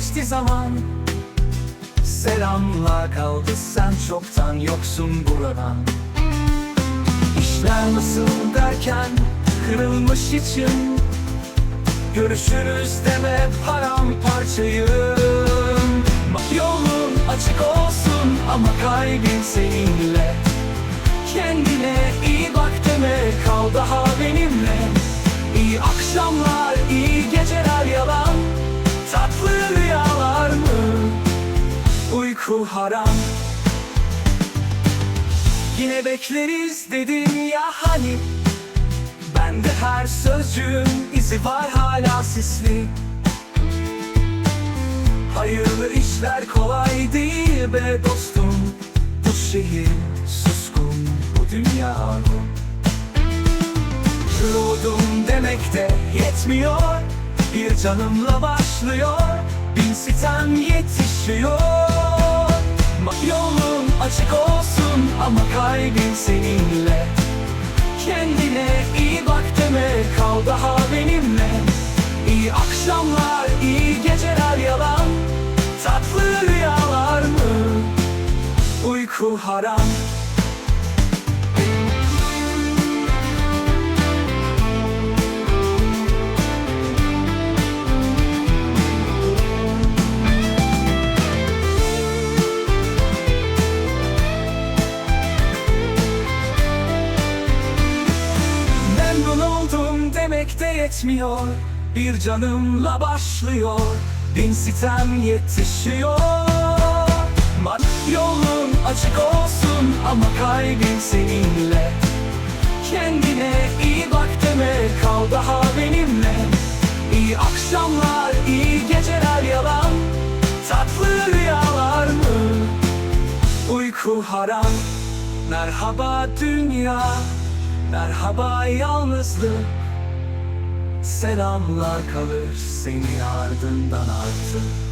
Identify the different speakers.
Speaker 1: geçti zaman. Selamlar kaldı, sen çoktan yoksun buradan. İşler nasıl derken kırılmış için, görüşürüz deme paramparçayım. Yolun açık olsun ama kalbin seninle. Kendine iyi bak deme, kal daha benimle. İyi akşamlar, iyi geceler yalan. Tatlı rüyalar mı? Uyku haram. Yine bekleriz dedin ya hani. Bende her sözcüğün izi var hala sisli. Hayırlı işler kolay değil be dostum. Bu şehir suskun, bu dünya argun. Ruhum demek de yetmiyor. Bir canımla başlıyor, bin sitem yetişiyor. Yolun açık olsun ama kalbin seninle. Kendine iyi bak deme, kal daha benimle. İyi akşamlar, iyi geceler yalan. Tatlı rüyalar mı? Uyku haram. Memnun oldum demek de yetmiyor. Bir canımla başlıyor, bin sitem yetişiyor. Yolun açık olsun ama kalbin seninle. Kendine iyi bak deme, kal daha benimle. İyi akşamlar, iyi geceler yalan. Tatlı rüyalar mı? Uyku haram. Merhaba dünya, merhaba yalnızlık. Selamlar kalır seni ardından artık.